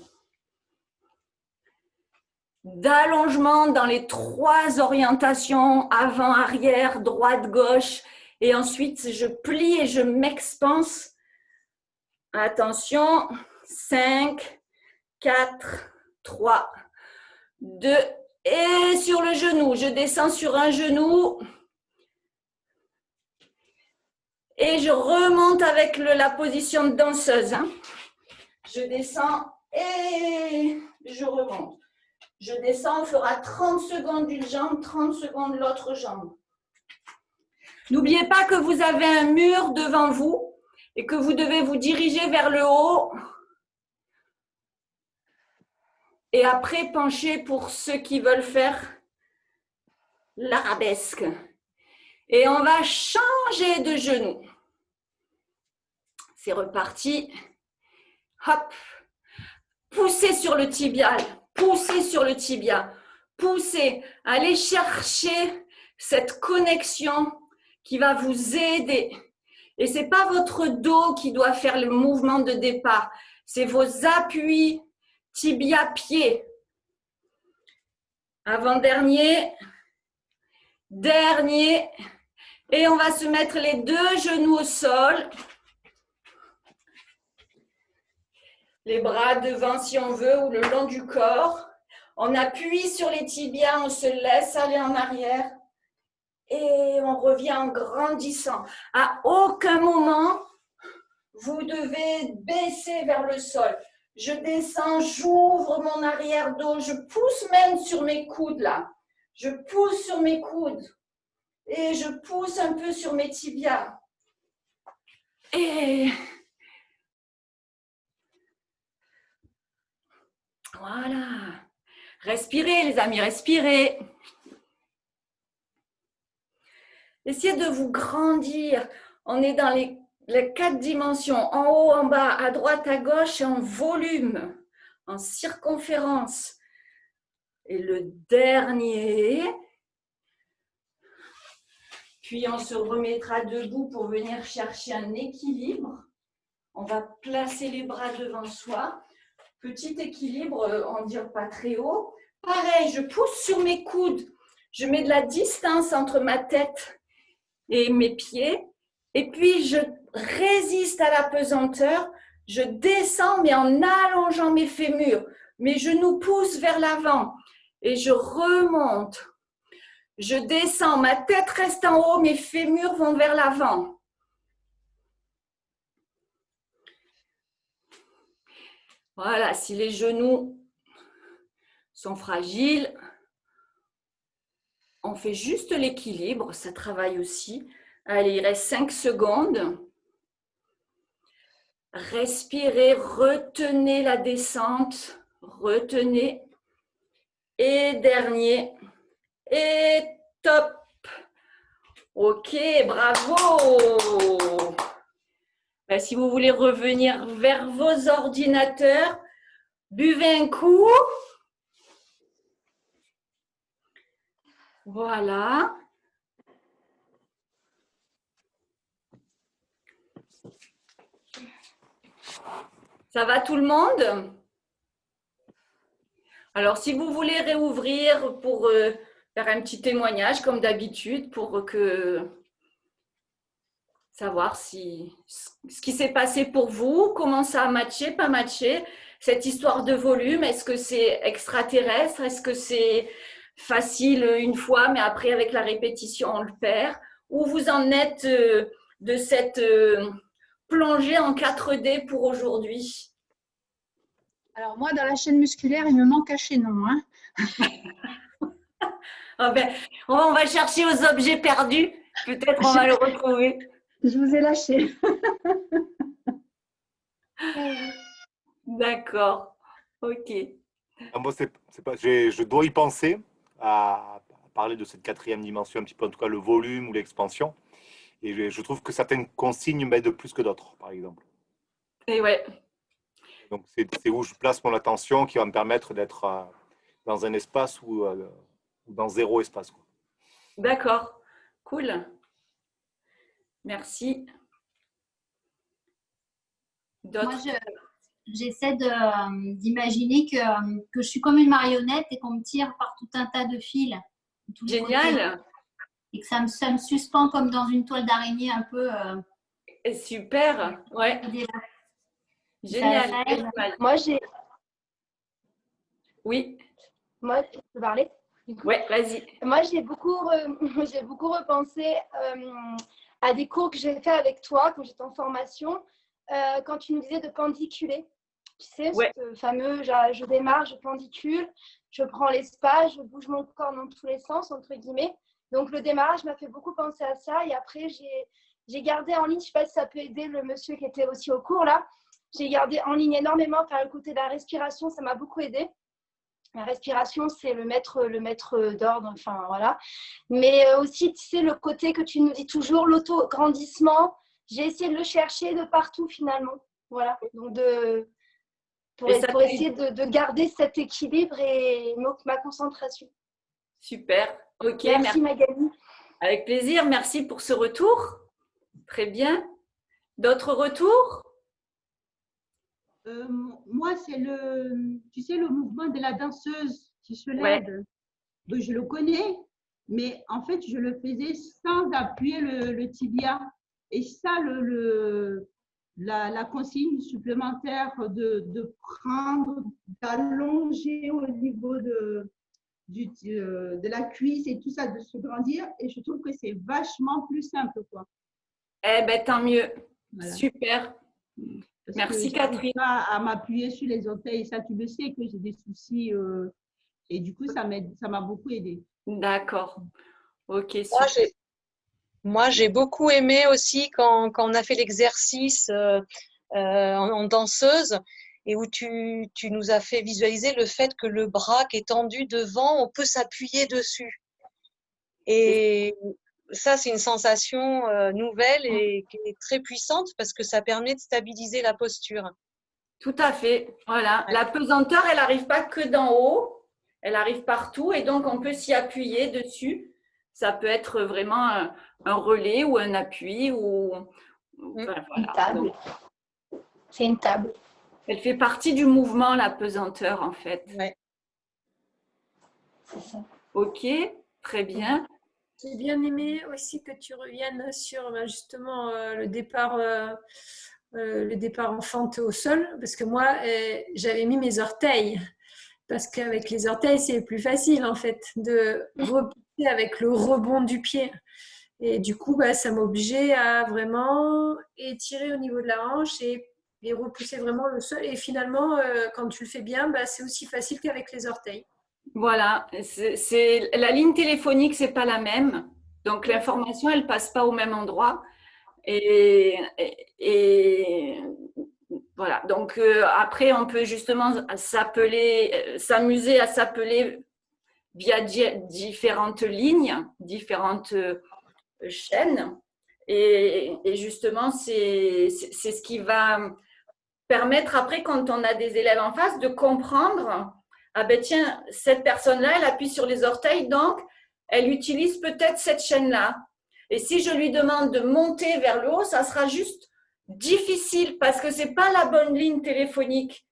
d'allongement dans les 3 orientations, avant, arrière, droite, gauche. Et ensuite, je plie et je m'expanse. Attention, 5, 4, 3, 2, et sur le genou. Je descends sur un genou. Et je remonte avec la position de danseuse. Je descends et je remonte. Je descends, on fera 30 secondes d'une jambe, 30 secondes de l'autre jambe. N'oubliez pas que vous avez un mur devant vous et que vous devez vous diriger vers le haut. Et après, pencher pour ceux qui veulent faire l'arabesque. Et on va changer de genou. C'est reparti. Hop. Poussez sur le tibial. Poussez sur le tibia. Poussez. Allez chercher cette connexion qui va vous aider. Et ce n'est pas votre dos qui doit faire le mouvement de départ. C'est vos appuis tibia-pied. Avant-dernier. Dernier. Et on va se mettre les 2 genoux au sol. Les bras devant si on veut ou le long du corps. On appuie sur les tibias, on se laisse aller en arrière. Et on revient en grandissant. À aucun moment, vous devez baisser vers le sol. Je descends, j'ouvre mon arrière-dos. Je pousse même sur mes coudes là. Je pousse sur mes coudes. Et je pousse un peu sur mes tibias. Et voilà. Respirez les amis, respirez. Essayez de vous grandir. On est dans les 4 dimensions, en haut, en bas, à droite, à gauche, et en volume, en circonférence. Et le dernier. Puis on se remettra debout pour venir chercher un équilibre. On va placer les bras devant soi. Petit équilibre, on ne dit pas très haut. Pareil, je pousse sur mes coudes. Je mets de la distance entre ma tête et mes pieds. Et puis, je résiste à la pesanteur. Je descends, mais en allongeant mes fémurs. Mes genoux poussent vers l'avant. Et je remonte. Je descends, ma tête reste en haut, mes fémurs vont vers l'avant. Voilà, si les genoux sont fragiles, on fait juste l'équilibre, ça travaille aussi. Allez, il reste 5 secondes. Respirez, retenez la descente, retenez. Et dernier. Et top. Ok, bravo. Ben, si vous voulez revenir vers vos ordinateurs, buvez un coup. Voilà. Ça va tout le monde? Alors, si vous voulez réouvrir pour faire un petit témoignage comme d'habitude pour savoir si ce qui s'est passé pour vous, comment ça a matché, pas matché, cette histoire de volume, est-ce que c'est extraterrestre, est-ce que c'est facile une fois, mais après avec la répétition on le perd, où vous en êtes de cette plongée en 4D pour aujourd'hui? Alors moi, dans la chaîne musculaire, il me manque un chaînon. Hein. Ah ben, on va chercher aux objets perdus, peut-être on va le retrouver. Je vous ai lâché. D'accord, ok. Ah, moi, c'est pas, je dois y penser à parler de cette quatrième dimension, un petit peu, en tout cas le volume ou l'expansion. Et je trouve que certaines consignes m'aident plus que d'autres, par exemple. Et ouais, Donc, c'est où je place mon attention qui va me permettre d'être dans un espace ou dans zéro espace, quoi. d'accord. Cool. Merci. Moi, D'autres? j'essaie d'imaginer que je suis comme une marionnette et qu'on me tire par tout un tas de fils de tous les côtés. Génial. Et que ça me suspend comme dans une toile d'araignée un peu. Super. Ouais, génial. Ça Belle aide. image. Oui, Moi, je peux parler du coup. ouais, vas-y. Moi, j'ai beaucoup repensé à des cours que j'ai fait avec toi quand j'étais en formation, quand tu nous disais de pendiculer. Tu sais, Ouais. ce fameux, je démarre, je pendicule, je prends l'espace, je bouge mon corps dans tous les sens, entre guillemets. Donc, le démarrage m'a fait beaucoup penser à ça. Et après, j'ai gardé en ligne, je ne sais pas si ça peut aider le monsieur qui était aussi au cours là, j'ai gardé en ligne énormément par le côté de la respiration, ça m'a beaucoup aidé. La respiration, c'est le maître d'ordre, enfin voilà. Mais aussi, tu sais, le côté que tu nous dis toujours, l'auto-grandissement, j'ai essayé de le chercher de partout finalement. Voilà, donc pour essayer de garder cet équilibre et ma concentration. Super. Ok, Merci Magali. Avec plaisir. Merci pour ce retour. Très bien. D'autres retours? Moi, c'est tu sais, le mouvement de la danseuse qui se lève. Ouais. Je le connais, mais en fait, je le faisais sans appuyer le tibia. Et ça, la consigne supplémentaire de prendre, d'allonger au niveau de la cuisse et tout ça, de se grandir. Et je trouve que c'est vachement plus simple, quoi. Eh bien, tant mieux. Voilà. Super. Parce merci que Catherine. Pas à m'appuyer sur les orteils, ça tu le sais que j'ai des soucis et du coup ça m'a beaucoup aidé. D'accord. Ok. Moi j'ai beaucoup aimé aussi quand on a fait l'exercice en danseuse et où tu nous as fait visualiser le fait que le bras qui est tendu devant, on peut s'appuyer dessus. Et ça, c'est une sensation nouvelle et qui est très puissante parce que ça permet de stabiliser la posture. Tout à fait. Voilà. Ouais. La pesanteur, elle n'arrive pas que d'en haut, elle arrive partout et donc on peut s'y appuyer dessus. Ça peut être vraiment un relais ou un appui ou enfin, voilà. Une table. C'est une table. Elle fait partie du mouvement, la pesanteur en fait. Ouais. C'est ça. Ok, très bien. J'ai bien aimé aussi que tu reviennes sur justement le départ enfante au sol, parce que moi, j'avais mis mes orteils, parce qu'avec les orteils, c'est plus facile en fait de repousser avec le rebond du pied. Et du coup, ça m'obligeait à vraiment étirer au niveau de la hanche et repousser vraiment le sol. Et finalement, quand tu le fais bien, c'est aussi facile qu'avec les orteils. Voilà, la ligne téléphonique, c'est pas la même, donc l'information, elle passe pas au même endroit. Et voilà, donc après, on peut justement s'amuser à s'appeler via différentes lignes, différentes chaînes. Et justement, c'est ce qui va permettre après, quand on a des élèves en face, de comprendre. Ah ben tiens, cette personne-là, elle appuie sur les orteils, donc elle utilise peut-être cette chaîne-là. Et si je lui demande de monter vers le haut, ça sera juste difficile parce que ce n'est pas la bonne ligne téléphonique.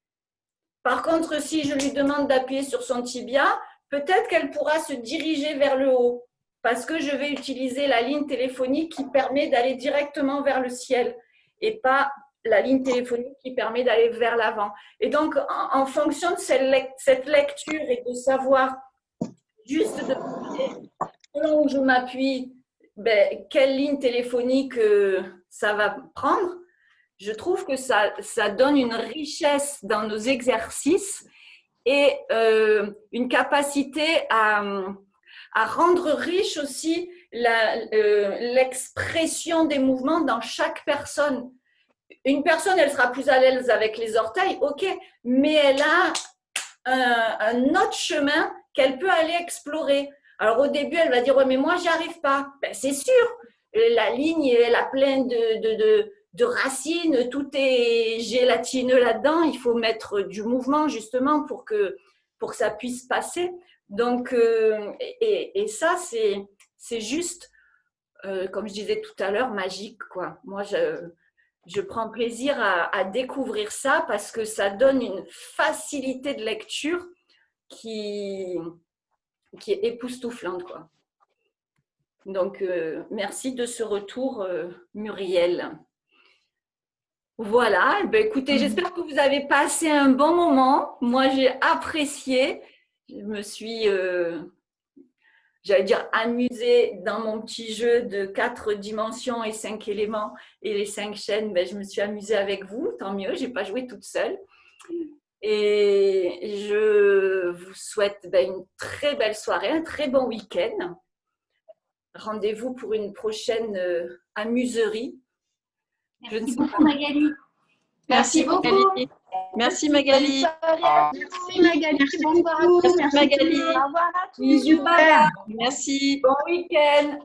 Par contre, si je lui demande d'appuyer sur son tibia, peut-être qu'elle pourra se diriger vers le haut parce que je vais utiliser la ligne téléphonique qui permet d'aller directement vers le ciel et pas la ligne téléphonique qui permet d'aller vers l'avant. Et donc, en fonction de cette lecture et de savoir juste selon où je m'appuie, quelle ligne téléphonique ça va prendre, je trouve que ça donne une richesse dans nos exercices et une capacité à rendre riche aussi l'expression des mouvements dans chaque personne. Une personne, elle sera plus à l'aise avec les orteils, ok, mais elle a un autre chemin qu'elle peut aller explorer. Alors au début, elle va dire, ouais, mais moi, j'y arrive pas. Ben, c'est sûr, la ligne, elle a plein de racines, tout est gélatineux là-dedans. Il faut mettre du mouvement justement pour que ça puisse passer. Donc, et ça, c'est juste, comme je disais tout à l'heure, magique, quoi. Moi, je prends plaisir à découvrir ça parce que ça donne une facilité de lecture qui est époustouflante, quoi. Donc, merci de ce retour, Muriel. Voilà, ben, écoutez, j'espère que vous avez passé un bon moment. Moi, j'ai apprécié. Je me suis, j'allais dire, amusée dans mon petit jeu de 4 dimensions et 5 éléments et les 5 chaînes. Ben, je me suis amusée avec vous, tant mieux, je n'ai pas joué toute seule. Et je vous souhaite une très belle soirée, un très bon week-end. Rendez-vous pour une prochaine amuserie. Merci beaucoup, Magali. Merci beaucoup. Merci Magali. Merci Magali. Merci Magali. Au revoir à tous. Bisous, bye. Merci. Bon week-end.